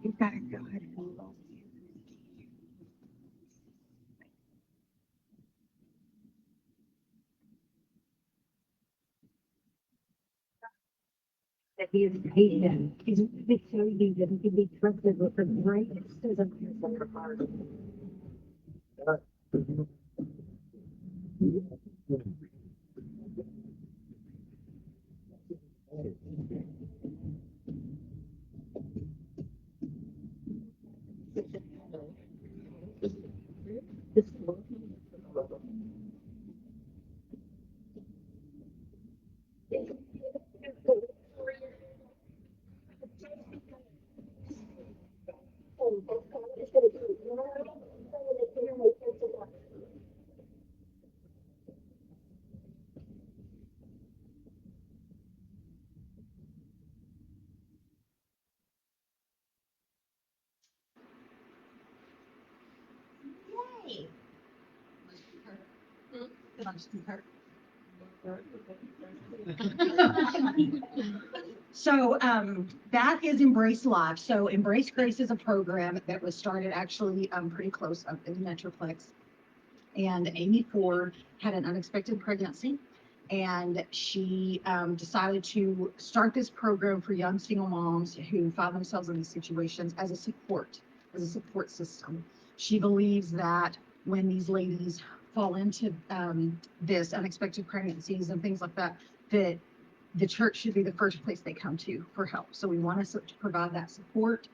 You've got to go ahead and roll. That he is patient. He's to show you that he can be trusted with the greatest of the heart. Yay! So that is Embrace Live. So Embrace Grace is a program that was started actually pretty close up in the Metroplex. And Amy Ford had an unexpected pregnancy, and she decided to start this program for young single moms who find themselves in these situations as a support system. She believes that when these ladies fall into this unexpected pregnancies and things like that, that the church should be the first place they come to for help. So we want to provide that support.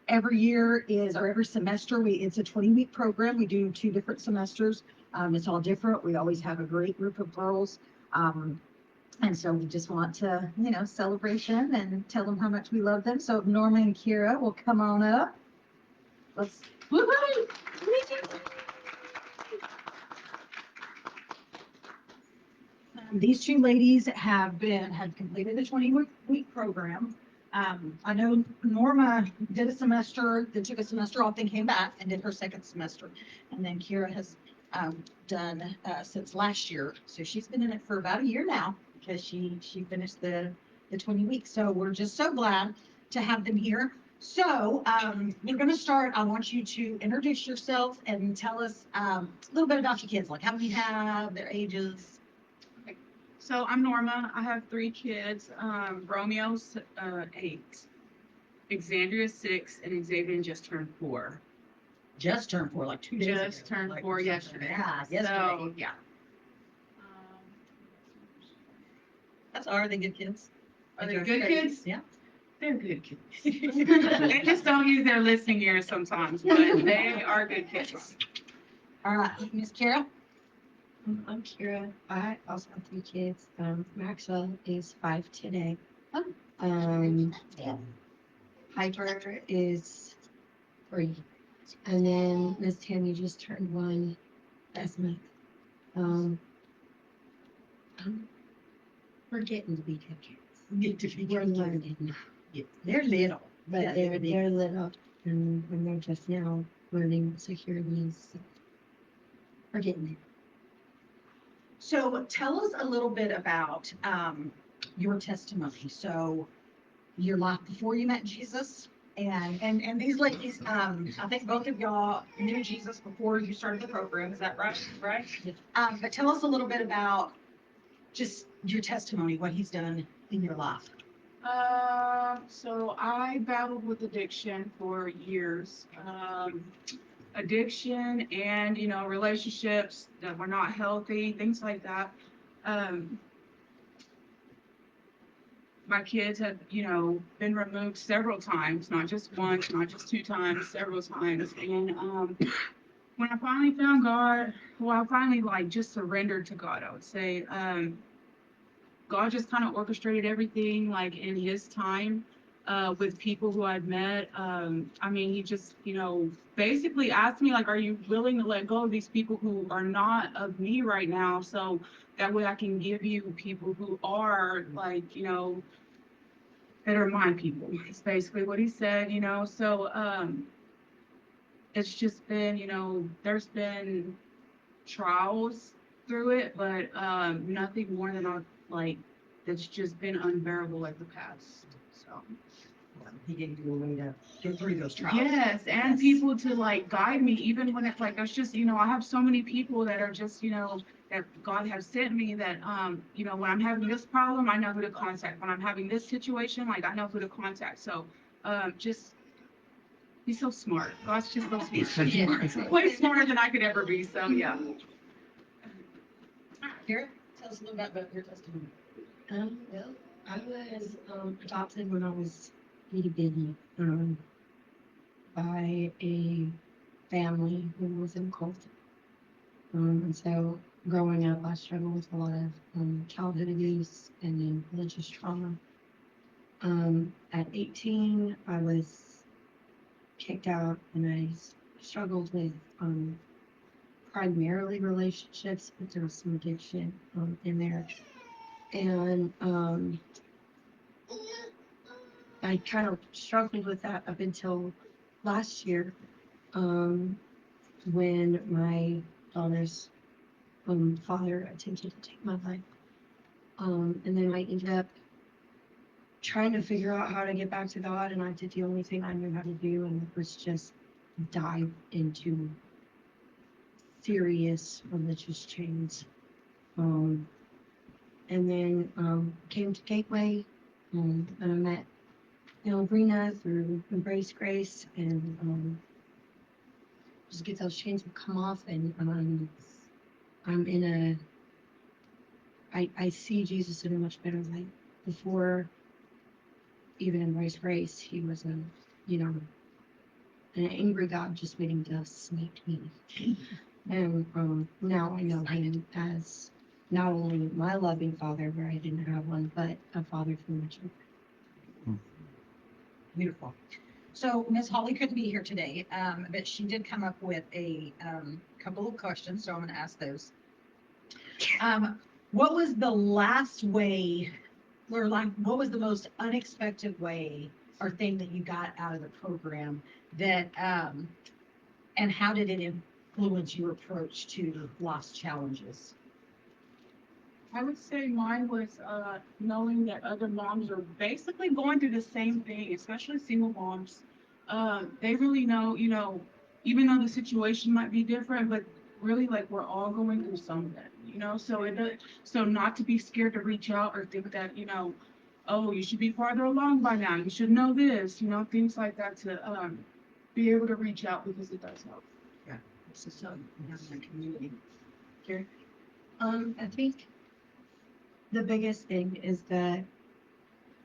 Every year is, or every semester, it's a 20-week program. We do 2 different semesters. It's all different. We always have a great group of girls. And so we just want to, celebration and tell them how much we love them. So Norma and Kira will come on up. Let's, woo-hoo! These 2 ladies have completed the 20-week program. I know Norma did a semester, then took a semester off, then came back and did her second semester. And then Kira has done since last year. So she's been in it for about a year now because she finished the 20 weeks. So we're just so glad to have them here. So we're going to start. I want you to introduce yourself and tell us a little bit about your kids, like how many you have, their ages. So I'm Norma. I have 3 kids. Romeo's 8, Xandria's 6, and Xavier just turned 4. Just turned 4, like 2 days ago. Just turned 4 yesterday. Yeah, yesterday. So, yeah. Are they good kids? Are they good kids? Yeah. They're good kids. They just don't use their listening ears sometimes, but they are good kids. All right, Miss Kara. I'm Kira. I also have 3 kids. Maxwell is 5 today. Oh. Yeah. Piper is 3. And then Miss Tammy just turned 1 last month. We're getting to be good kids. We're learning. Yeah, they're little, But they're little, and they're just now learning security. So we're getting there. So tell us a little bit about your testimony. So your life before you met Jesus, and these ladies, I think both of y'all knew Jesus before you started the program. Is that right? Right. Yes. But tell us a little bit about just your testimony, what he's done in your life. So I battled with addiction for years. Addiction and, relationships that were not healthy, things like that. My kids have, been removed several times, not just once, not just 2 times, several times. And when I finally found God, I finally just surrendered to God, I would say. God just kind of orchestrated everything in his time with people who I'd met. He just, basically asked me, are you willing to let go of these people who are not of me right now? So that way I can give you people who are that are my people. It's basically what he said, So it's just been, there's been trials through it, but nothing more than that's just been unbearable at the past. So he gave you a way to get through those trials. Yes, and Yes. people to like guide me, even when it's like there's just, I have so many people that are just, that God has sent me that, when I'm having this problem, I know who to contact. When I'm having this situation, like I know who to contact. So, just he's so smart. God's just so smart. Yes. Way smarter than I could ever be. So yeah. Kara, tell us a little bit about your testimony. Well, I was adopted when I was itty bitty by a family who was in cult. And so growing up, I struggled with a lot of childhood abuse and then religious trauma. At 18, I was kicked out and struggled with primarily relationships, but there was some addiction in there. And I kind of struggled with that up until last year when my daughter's father attempted to take my life. And then I ended up trying to figure out how to get back to God, and I did the only thing I knew how to do, and it was just dive into serious religious chains. And then came to Gateway, and I met Brina through Embrace Grace, and just get those chains will come off, and I'm in I see Jesus in a much better light. Before even Embrace Grace, he was an angry God just waiting to snake me. And now I know him as not only my loving father, where I didn't have one, but a father for my children. Beautiful. So Ms. Holly couldn't be here today, but she did come up with a couple of questions, so I'm going to ask those. What was the last way, or like, what was the most unexpected way or thing that you got out of the program that, and how did it influence your approach to loss challenges? I would say mine was knowing that other moms are basically going through the same thing, especially single moms. They really know, even though the situation might be different, but really like we're all going through something. So not to be scared to reach out or think that, oh, you should be farther along by now. You should know this, things like that to be able to reach out because it does help. Yeah, it's just having a community. Karen? I think the biggest thing is that,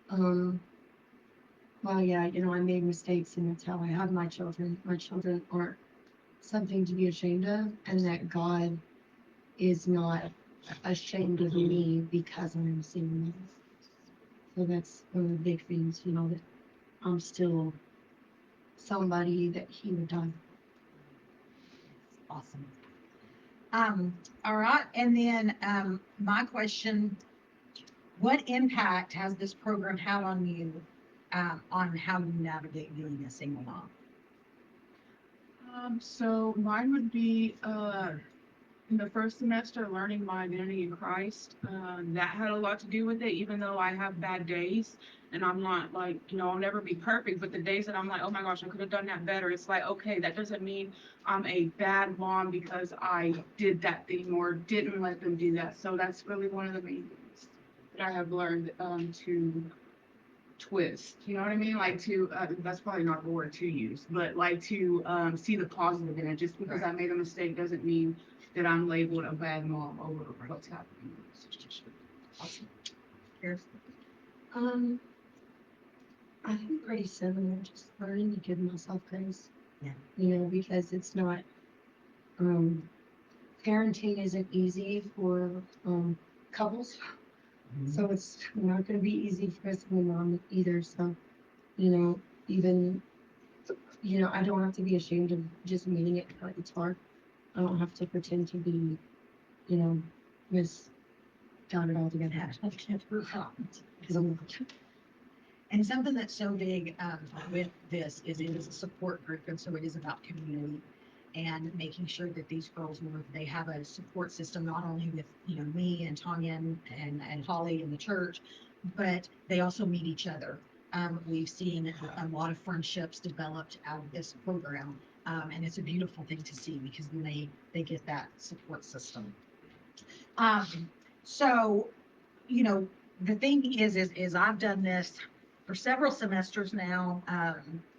well, yeah, I made mistakes, and that's how I have my children. My children aren't something to be ashamed of, and that God is not ashamed of me because I'm a single mom. So that's one of the big things, that I'm still somebody that He would die for. Awesome. All right, and then my question, what impact has this program had on you on how you navigate being a single mom? So mine would be in the first semester learning my identity in Christ. That had a lot to do with it, even though I have bad days and I'm not like, I'll never be perfect, but the days that I'm like, oh my gosh, I could have done that better. It's like, okay, that doesn't mean I'm a bad mom because I did that thing or didn't let them do that. So that's really one of the main things that I have learned to twist. You know what I mean? Like to that's probably not the word to use, but like to see the positive in it. Just because I made a mistake doesn't mean that I'm labeled a bad mom over what's happening in the situation. Awesome. Cheers. I think pretty similar, just learning to give myself grace. Yeah. Because it's not, parenting isn't easy for couples. So it's not going to be easy for a single mom either. So, even, I don't have to be ashamed of just meeting it. It's hard. I don't have to pretend to be, Miss got it all together. Because I'm not. And something that's so big with this is it is a support group, and so it is about community and making sure that these girls they have a support system not only with me and Tanya and Holly and the church, but they also meet each other. We've seen a lot of friendships developed out of this program. And it's a beautiful thing to see because then they get that support system. Um, so, you know, the thing is I've done this for several semesters now.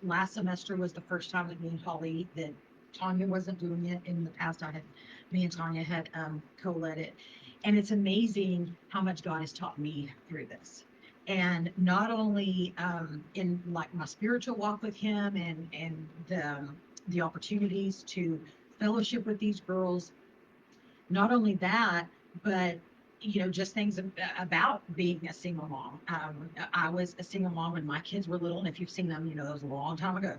Last semester was the first time that me and Holly, that Tanya wasn't doing it. In the past, me and Tanya had co-led it. And it's amazing how much God has taught me through this. And not only in like my spiritual walk with him and the opportunities to fellowship with these girls, not only that, but just things about being a single mom. I was a single mom when my kids were little, and if you've seen them, that was a long time ago.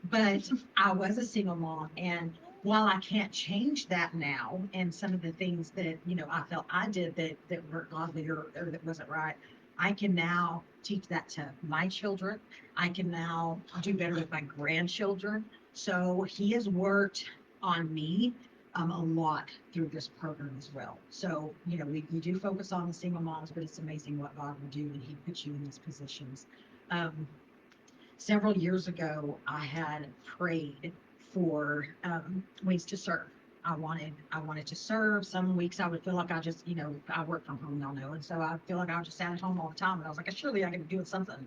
But I was a single mom, and while I can't change that now, and some of the things that I felt I did that weren't godly or that wasn't right, I can now teach that to my children. I can now do better with my grandchildren. So he has worked on me a lot through this program as well. So, we do focus on the single moms, but it's amazing what God will do when he puts you in these positions. Several years ago, I had prayed for ways to serve. I wanted to serve. Some weeks I would feel like I just, I work from home, y'all know, and so I feel like I was just sat at home all the time. And I was like, surely I could be doing something.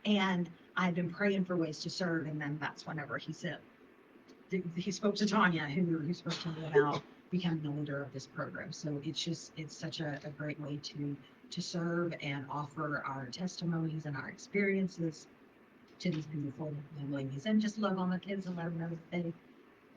And I'd been praying for ways to serve, and then that's whenever he spoke to Tanya, who spoke to me about becoming the leader of this program. So it's such a great way to serve and offer our testimonies and our experiences to these beautiful young ladies, and just love on the kids and let them know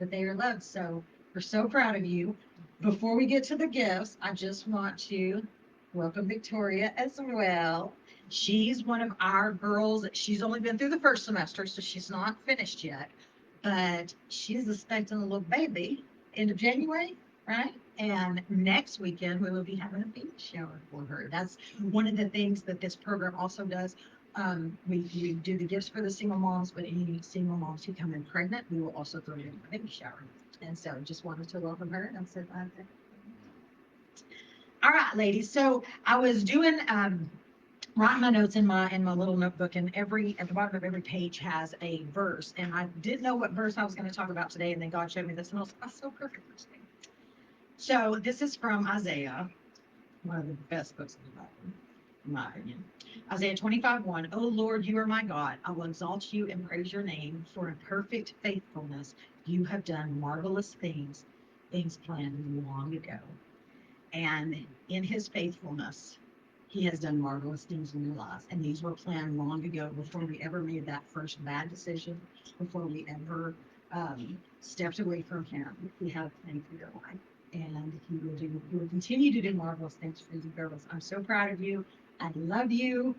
that they are loved. So we're so proud of you. Before we get to the gifts, I just want to welcome Victoria as well. She's one of our girls. She's only been through the first semester, so she's not finished yet, but she's expecting a little baby end of January, right? And next weekend we will be having a baby shower for her. That's one of the things that this program also does. We do the gifts for the single moms, but any single moms who come in pregnant, we will also throw in a baby shower. And so just wanted to welcome her, and I'm so glad that. All right, ladies. So I was doing writing my notes in my little notebook, and at the bottom of every page has a verse. And I didn't know what verse I was going to talk about today, and then God showed me this, and I was like, that's so perfect for today. So this is from Isaiah, one of the best books in the Bible, in my opinion. Isaiah 25:1. Oh Lord, you are my God. I will exalt you and praise your name, for in perfect faithfulness you have done marvelous things planned long ago. And in his faithfulness, he has done marvelous things in our lives. And these were planned long ago, before we ever made that first bad decision, before we ever stepped away from him. He had a plan for your life. And he will continue to do marvelous things for you girls. I'm so proud of you. I love you.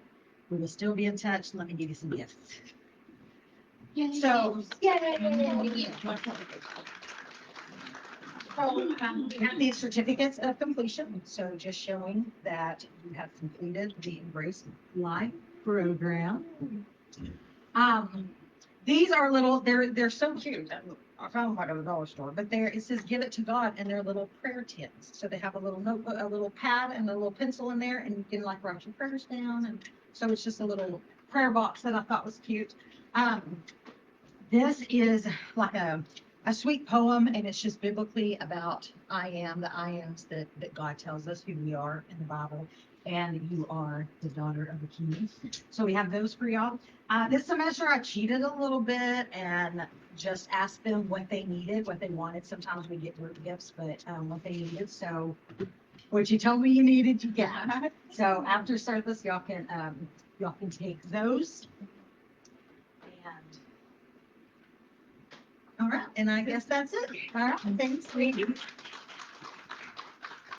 We will still be in touch. Let me give you some gifts. Yay. So, yay! So, we have these certificates of completion. So just showing that you have completed the Embrace Life program. These are little, they're so cute. I found them at a dollar store, but it says give it to God, and they're little prayer tins. So they have a little notebook, a little pad and a little pencil in there, and you can like write your prayers down. And so it's just a little prayer box that I thought was cute. This is like a sweet poem, and it's just biblically about I am, the I ams that God tells us who we are in the Bible. And you are the daughter of the king. So we have those for y'all. This semester I cheated a little bit and just asked them what they needed, what they wanted. Sometimes we get group gifts, but what they needed. So what you told me you needed, you got. So after service, y'all can take those. And all right, and I guess that's it. All right, thanks, sweetie.